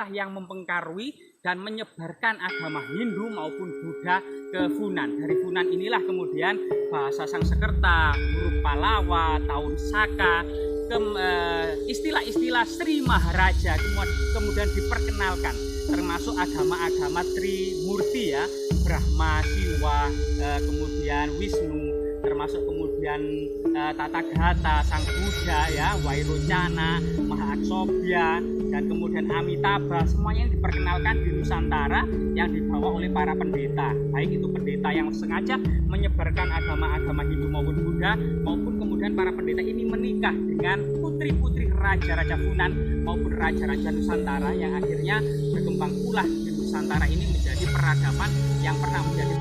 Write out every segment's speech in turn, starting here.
inilah yang mempengaruhi dan menyebarkan agama Hindu maupun Buddha ke Funan. Dari Funan inilah kemudian bahasa Sanskerta, huruf Palawa, Taun Saka, istilah-istilah Sri Maharaja kemudian diperkenalkan, termasuk agama-agama Trimurti ya, Brahma, Siwa, kemudian Wisnu, termasuk kemudian Tathagata, Sang Buddha ya, Vairocana, Mahaaksobhya, dan kemudian Amitabha, semuanya yang diperkenalkan di Nusantara yang dibawa oleh para pendeta, baik itu pendeta yang sengaja menyebarkan agama-agama Hindu maupun Buddha, maupun kemudian para pendeta ini menikah dengan putri-putri raja-raja Funan maupun raja-raja Nusantara yang akhirnya berkembang pula di Nusantara ini menjadi peradaban yang pernah menjadi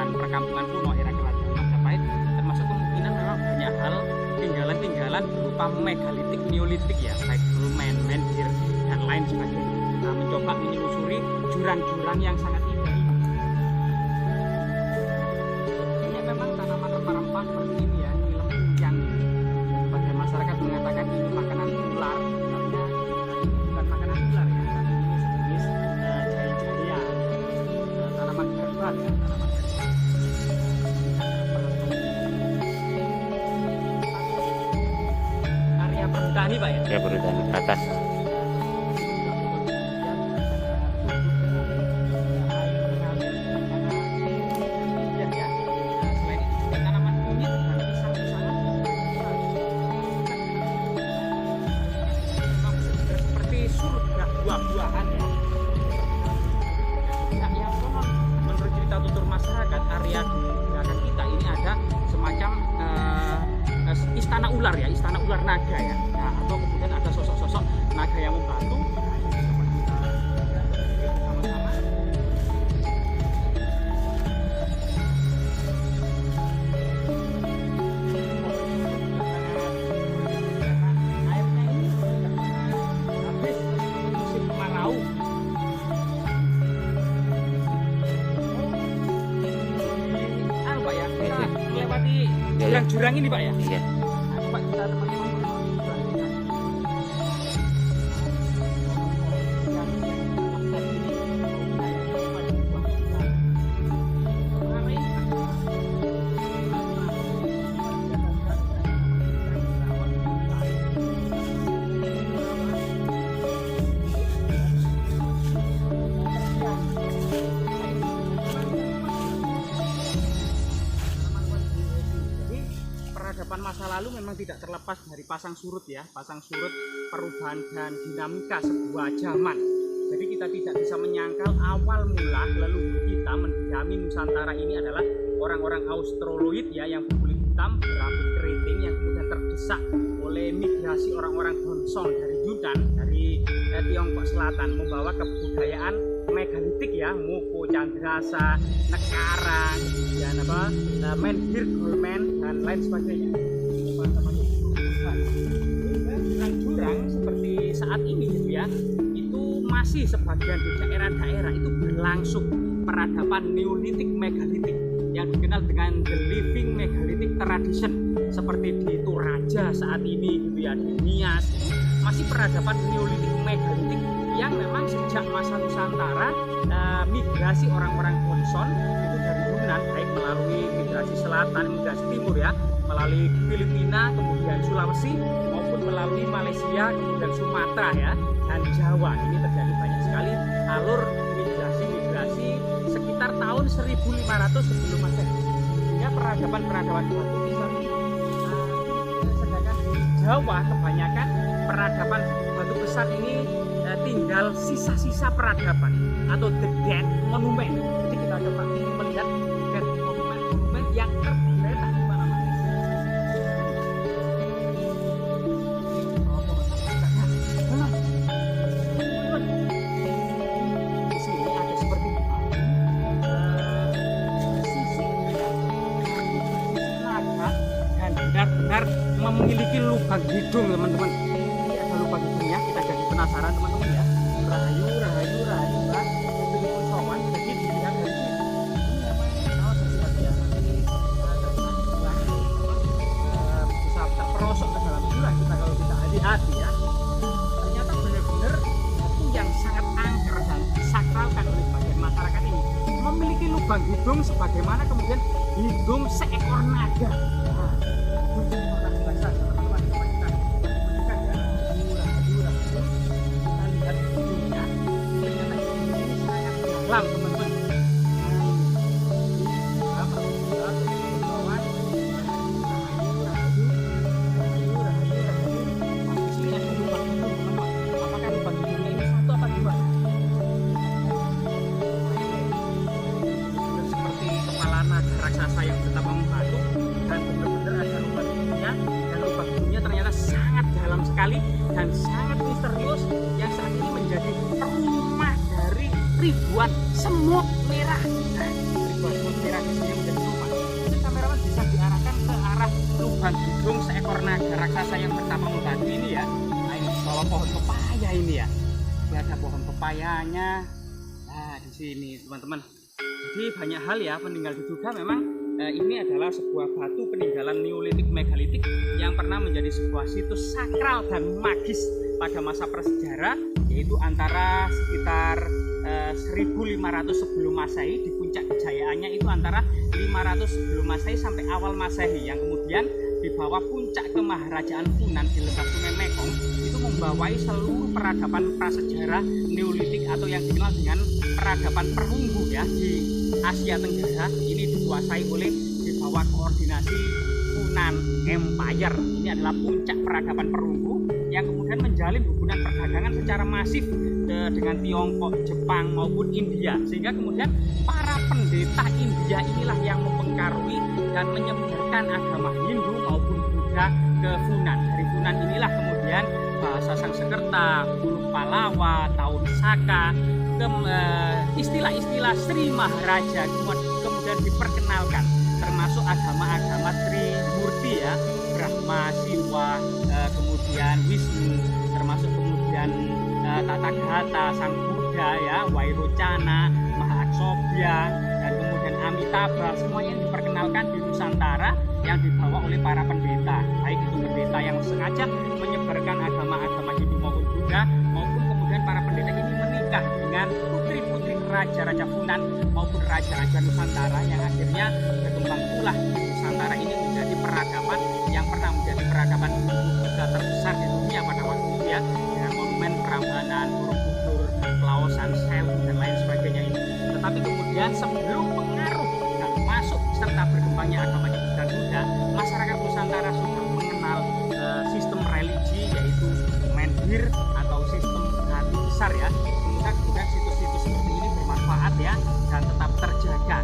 perkampungan kuno era kerajaan Majapahit, termasuk kemungkinan memang banyak hal tinggalan-tinggalan berupa megalitik, neolitik ya, baik dolmen, menhir, dan lain sebagainya. Nah, mencoba menelusuri jurang-jurang yang sangat indah ini. Ini memang tanaman rempah-rempah seperti ini ya, ini lempung yang sebagian masyarakat mengatakan ini makanan ular, karena ini bukan makanan ular ya, tapi ini sejenis jahe-jahea, tanaman herbal ya, tanaman perhutani Pak ya? Ya, perhutani ke atas. Selain itu juga tanaman kunyit dan pisang-pisangan seperti surga buah-buahan ya. Nah, yang konon menurut cerita tutur masyarakat, area di belakang kita ini ada semacam istana ular ya, istana ular naga ya. Nah, atau kemudian ada sosok-sosok naga yang membantu. Airnya ini habis musim kemarau. Pak ya, kita melewati jurang-jurang ini Pak ya. Iya. Pak, kita teman-teman peradaban masa lalu memang tidak terlepas dari pasang surut ya, pasang surut perubahan dan dinamika sebuah zaman. Jadi kita tidak bisa menyangkal awal mula leluhur kita mendiami Nusantara ini adalah orang-orang Australoid ya, yang berkulit hitam, berambut keriting, yang kemudian terdesak oleh migrasi orang-orang Bonsong dari Yunan, dari Tiongkok Selatan, membawa kebudayaan megalitik ya, Moko, Candrasa, Nekara, kemudian menhir, dolmen, dan lain sebagainya. Jurang-jurang seperti saat ini gitu ya, itu masih sebagian di daerah-daerah itu berlangsung peradaban neolitik megalitik yang dikenal dengan the living megalitic tradition, seperti di Toraja saat ini gitu ya, di Nias, masih peradaban neolitik megalitik yang memang sejak masa Nusantara migrasi orang-orang Bonsong itu dari Yunan, baik melalui migrasi selatan, migrasi timur ya, melalui Filipina, kemudian Sulawesi, maupun melalui Malaysia, kemudian Sumatera ya, dan Jawa. Ini terjadi banyak sekali alur migrasi sekitar tahun 1500 sebelum Masehi. Sehingga peradaban-peradaban batu nisan ini, sedangkan di Jawa kebanyakan peradaban batu besar ini tinggal sisa-sisa peradaban atau the dead monument. Jadi kita coba melihat dead monument yang tergeletak di mana-mana. Di sini ada seperti sisi naga dan benar-benar memiliki lubang hidung, teman-teman. Ini ada lubang hidungnya, kita jadi penasaran teman-teman ya. Rahayu, Mbak. Itu lubang hidung sebagaimana kemudian hidung seekor naga. Nah, mungkin pernah bahasa teman-teman coba kita perhatikan ya. Hidung kita lihat hidungnya, ternyata hidung ini sangat dalam teman-teman. Raksasa yang betapa membatu dan benar-benar ada lubang hidungnya, dan lubang hidungnya ternyata sangat dalam sekali dan sangat misterius yang saat ini menjadi rumah dari ribuan semut merah. Nah, ribuan semut merah di sini menjadi rumah. Mungkin kameramen bisa diarahkan ke arah lubang hidung seekor naga raksasa yang betapa membatu ini ya. Nah, ini di bawah pohon pepaya ini ya. Ini ada pohon pepayanya. Nah, di sini teman-teman. Jadi banyak hal ya peninggal diduga memang ini adalah sebuah batu peninggalan Neolitik megalitik yang pernah menjadi sebuah situs sakral dan magis pada masa prasejarah, yaitu antara sekitar 1500 sebelum Masehi. Di puncak kejayaannya itu antara 500 sebelum Masehi sampai awal Masehi, yang kemudian di bawah puncak kemaharajaan Funan di lembah Sungai Mekong itu membawai seluruh peradaban prasejarah Neolitik atau yang dikenal dengan peradaban perunggu ya di Asia Tenggara. Ini dikuasai oleh di bawah koordinasi Funan Empire. Ini adalah puncak peradaban perunggu yang kemudian menjalin hubungan perdagangan secara masif dengan Tiongkok, Jepang maupun India, sehingga kemudian para pendeta India inilah yang mempengaruhi dan menyebarkan agama Hindu maupun Buddha ke Funan. Dari Funan inilah kemudian bahasa Sanskerta, huruf Palawa, Taun Saka, istilah-istilah Sri Maharaja kemudian diperkenalkan, termasuk agama-agama Trimurti ya, Brahma, Siwa, kemudian Wisnu, termasuk kemudian Tathagata, Sang Buddha ya, Vairocana, Mahaksobhya, dan kemudian Amitabha. Semuanya diperkenalkan di Nusantara yang dibawa oleh para pendeta, baik itu pendeta yang sengaja menyebarkan agama-agama Hindu maupun Buddha, maupun kemudian para pendeta ini menikah dengan putri-putri raja-raja Funan maupun raja-raja Nusantara, yang akhirnya berkembang pula Nusantara ini menjadi peradaban yang pernah menjadi peradaban Buddha terbesar di dunia pada waktu itu ya, dengan monumen Prambanan, Borobudur, Laosan, Sewu dan lain sebagainya ini. Tetapi kemudian sebelum pengaruh dan masuk serta berkembangnya agama Hindu dan Buddha, masyarakat Nusantara sudah mengenal sistem religi, yaitu menhir atau sistem hati besar ya. Semoga kemudian situs-situs seperti ini bermanfaat ya dan tetap terjaga.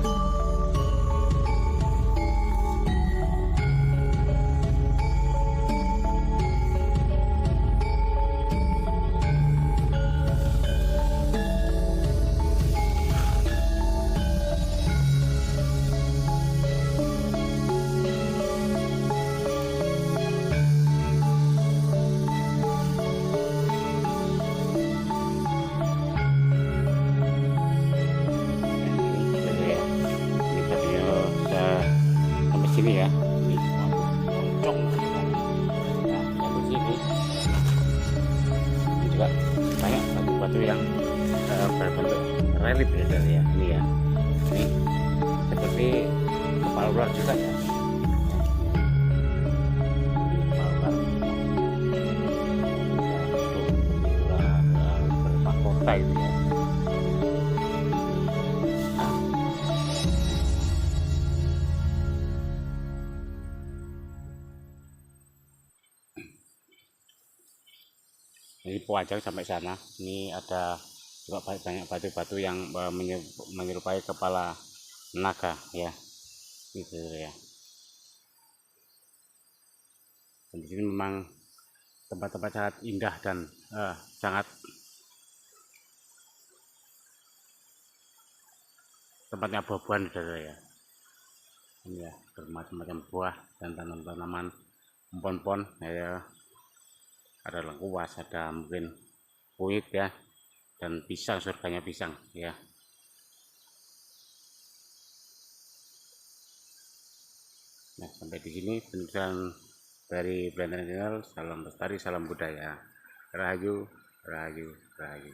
Sini ya, ini moncong. Nah, yang di sini ini juga banyak batu-batu yang berbentuk relief ya dari ya. Ini ya, ini seperti kepala ular juga ya. Kepala ular bermahkota itu ya. Ini Puajang sampai sana. Ini ada juga banyak batu-batu yang menyerupai kepala naga ya, gitu ya. Dan di sini memang tempat-tempat sangat indah dan sangat tempatnya buah-buahan ya. Ini ya, bermacam-macam buah dan tanaman-tanaman, pohon-pohon ya. Ada lengkuas, ada mungkin kuit ya, dan pisang, surganya pisang ya. Nah, sampai di sini penulisan dari Belantara Channel. Salam lestari, salam budaya. Rahayu, rahayu, rahayu.